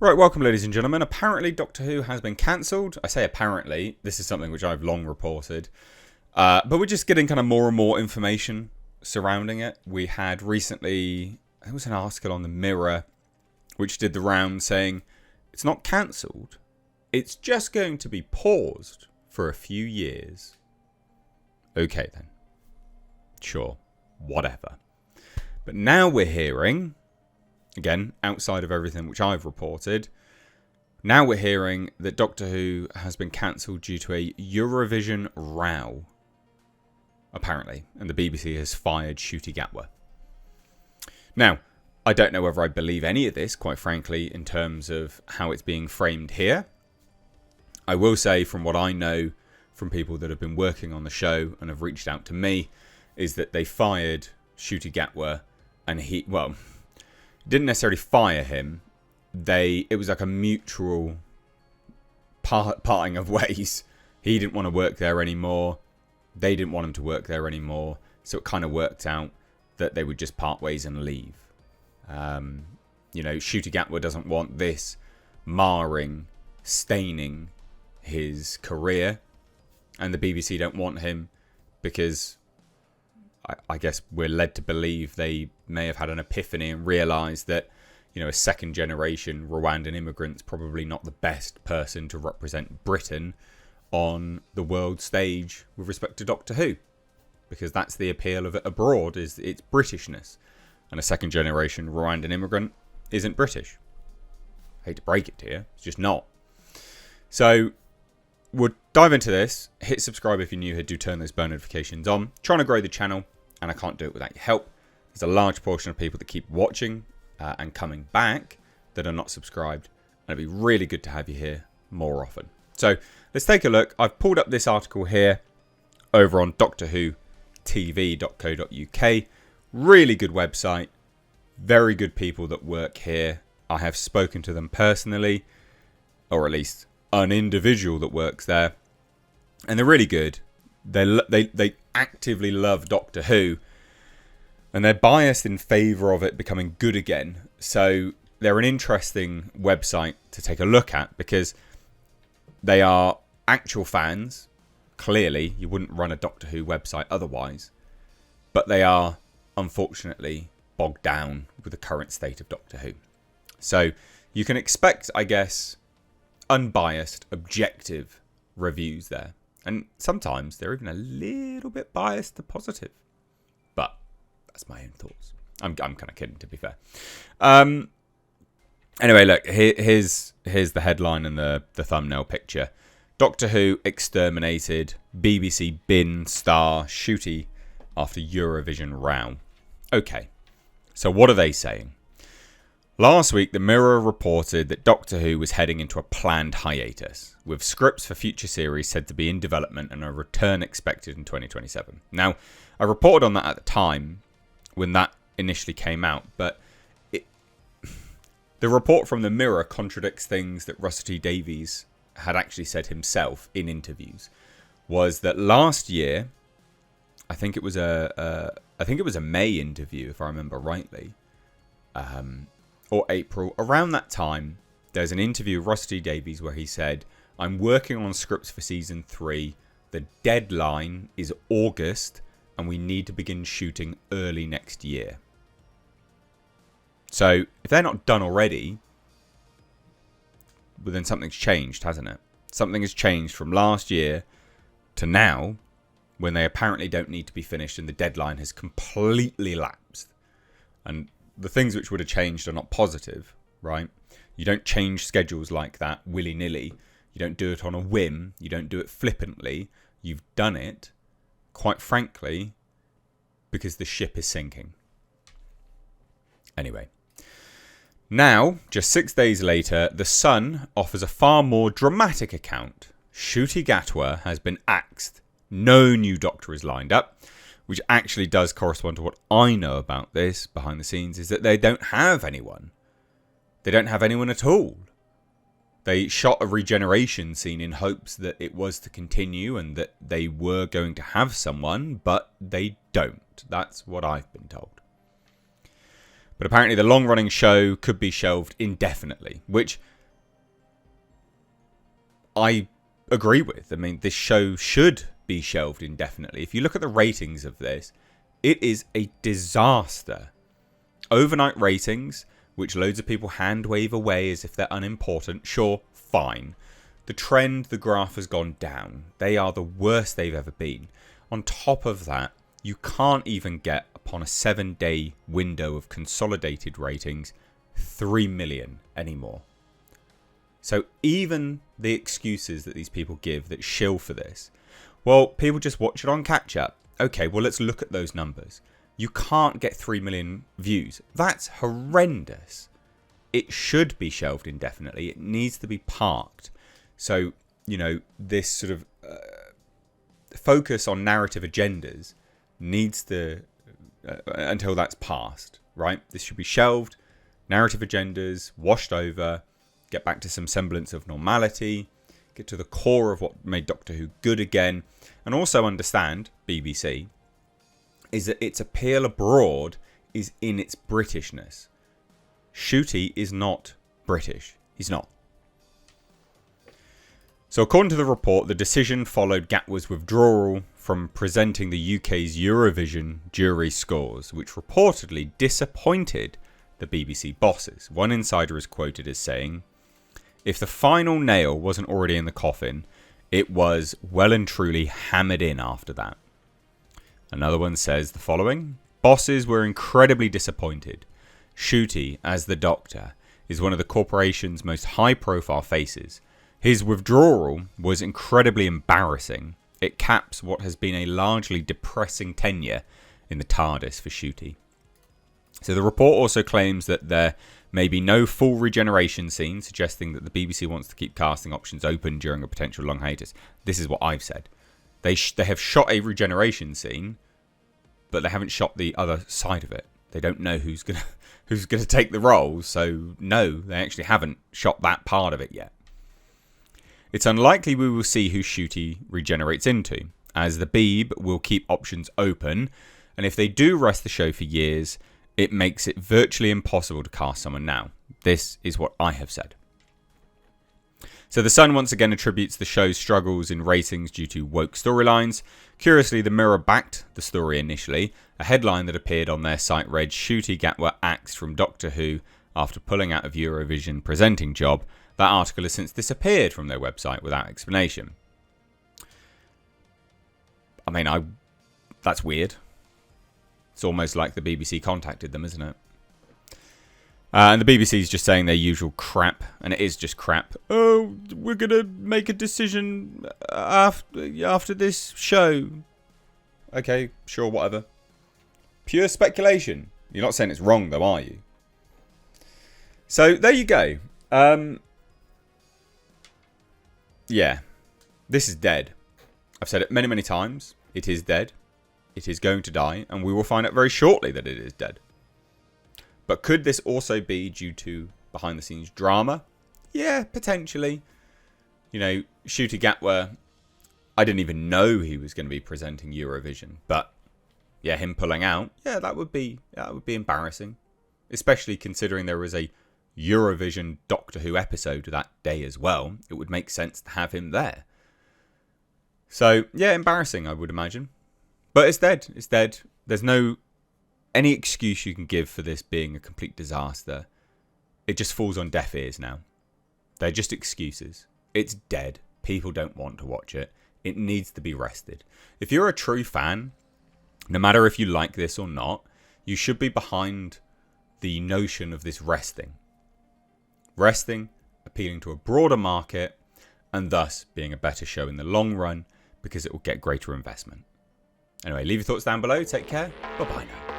Right, welcome ladies and gentlemen. Apparently Doctor Who has been cancelled. I say apparently, this is something which I've long reported. But we're just getting kind of more and more information surrounding it. We had recently, there was an article on the Mirror which did the round saying it's not cancelled. It's just going to be paused for a few years. Okay then. Sure. Whatever. But now we're hearing, again, outside of everything which I've reported, now we're hearing that Doctor Who has been cancelled due to a Eurovision row, apparently, and the BBC has fired Ncuti Gatwa. Now, I don't know whether I believe any of this, quite frankly, in terms of how it's being framed here. I will say, from what I know from people that have been working on the show and have reached out to me, is that they fired Ncuti Gatwa, and he, well, didn't necessarily fire him. It was like a mutual parting of ways. He didn't want to work there anymore. They didn't want him to work there anymore. So it kind of worked out that they would just part ways and leave. Ncuti Gatwa doesn't want this marring, staining his career. And the BBC don't want him because I guess we're led to believe they may have had an epiphany and realised that, a second generation Rwandan immigrant's probably not the best person to represent Britain on the world stage with respect to Doctor Who. Because that's the appeal of it abroad, is its Britishness. And a second generation Rwandan immigrant isn't British. I hate to break it to you, it's just not. So we'll dive into this. Hit subscribe if you're new here. Do turn those bell notifications on. Trying to grow the channel, and I can't do it without your help. There's a large portion of people that keep watching and coming back that are not subscribed. And it'd be really good to have you here more often. So let's take a look. I've pulled up this article here over on doctorwhotv.co.uk. Really good website. Very good people that work here. I have spoken to them personally, or at least an individual that works there, and they're really good. They actively love Doctor Who, and they're biased in favour of it becoming good again. So they're an interesting website to take a look at because they are actual fans. Clearly, you wouldn't run a Doctor Who website otherwise, but they are unfortunately bogged down with the current state of Doctor Who. So you can expect, I guess, unbiased, objective reviews there. And sometimes they're even a little bit biased to positive. But that's my own thoughts. I'm kind of kidding, to be fair. Anyway, look, here's the headline and the thumbnail picture. Doctor Who exterminated, BBC bin star Ncuti after Eurovision row. Okay, so what are they saying? Last week, the Mirror reported that Doctor Who was heading into a planned hiatus, with scripts for future series said to be in development and a return expected in 2027. Now, I reported on that at the time when that initially came out, but the report from the Mirror contradicts things that Russell T Davies had actually said himself in interviews. Was that last year? I think it was a May interview, if I remember rightly. Or April, around that time, there's an interview with Russell T Davies where he said, I'm working on scripts for season 3. The deadline is August, and we need to begin shooting early next year. So, if they're not done already, well, then something's changed, hasn't it? Something has changed from last year to now, when they apparently don't need to be finished and the deadline has completely lapsed. And the things which would have changed are not positive, right? You don't change schedules like that willy-nilly. You don't do it on a whim. You don't do it flippantly. You've done it, quite frankly, because the ship is sinking. Anyway. Now, just 6 days later, The Sun offers a far more dramatic account. Ncuti Gatwa has been axed. No new Doctor is lined up. Which actually does correspond to what I know about this behind the scenes, is that they don't have anyone. They don't have anyone at all. They shot a regeneration scene in hopes that it was to continue and that they were going to have someone, but they don't. That's what I've been told. But apparently the long-running show could be shelved indefinitely, which I agree with. I mean, this show should be shelved indefinitely. If you look at the ratings of this, it is a disaster. Overnight ratings, which loads of people hand wave away as if they're unimportant, sure, fine. The trend, the graph has gone down. They are the worst they've ever been. On top of that, you can't even get, upon a 7-day window of consolidated ratings, 3 million anymore. So even the excuses that these people give that shill for this, well, people just watch it on catch up. Okay, well, let's look at those numbers. You can't get 3 million views. That's horrendous. It should be shelved indefinitely. It needs to be parked. So, you know, this sort of focus on narrative agendas needs to, until that's passed, right? This should be shelved. Narrative agendas, washed over, get back to some semblance of normality, get to the core of what made Doctor Who good again, and also understand, BBC, is that its appeal abroad is in its Britishness. Ncuti is not British. He's not. So according to the report, the decision followed Gatwa's withdrawal from presenting the UK's Eurovision jury scores, which reportedly disappointed the BBC bosses. One insider is quoted as saying, "If the final nail wasn't already in the coffin, it was well and truly hammered in after that." Another one says the following: "Bosses were incredibly disappointed. Ncuti, as the Doctor, is one of the corporation's most high-profile faces. His withdrawal was incredibly embarrassing. It caps what has been a largely depressing tenure in the TARDIS for Ncuti." So the report also claims that there may be no full regeneration scene, suggesting that the BBC wants to keep casting options open during a potential long hiatus. This is what I've said. They have shot a regeneration scene, but they haven't shot the other side of it. They don't know who's gonna take the role, so no, they actually haven't shot that part of it yet. It's unlikely we will see who Ncuti regenerates into, as the Beeb will keep options open, and if they do rest the show for years, it makes it virtually impossible to cast someone now. This is what I have said. So The Sun once again attributes the show's struggles in ratings due to woke storylines. Curiously, the Mirror backed the story initially. A headline that appeared on their site read, "Ncuti Gatwa axed from Doctor Who after pulling out of Eurovision presenting job." That article has since disappeared from their website without explanation. I mean, that's weird. It's almost like the BBC contacted them, isn't it? And the BBC is just saying their usual crap, and it is just crap. "Oh, we're going to make a decision after this show." Okay, sure, whatever. Pure speculation. You're not saying it's wrong, though, are you? So, there you go. Yeah, this is dead. I've said it many, many times. It is dead. It is going to die, and we will find out very shortly that it is dead. But could this also be due to behind-the-scenes drama? Yeah, potentially. You know, Ncuti Gatwa, I didn't even know he was going to be presenting Eurovision, but yeah, him pulling out, yeah, that would be embarrassing, especially considering there was a Eurovision Doctor Who episode that day as well. It would make sense to have him there. So yeah, embarrassing, I would imagine. But it's dead. It's dead. There's no any excuse you can give for this being a complete disaster. It just falls on deaf ears now. They're just excuses. It's dead. People don't want to watch it. It needs to be rested. If you're a true fan, no matter if you like this or not, you should be behind the notion of this resting. Resting, appealing to a broader market, and thus being a better show in the long run because it will get greater investment. Anyway, leave your thoughts down below. Take care. Bye-bye now.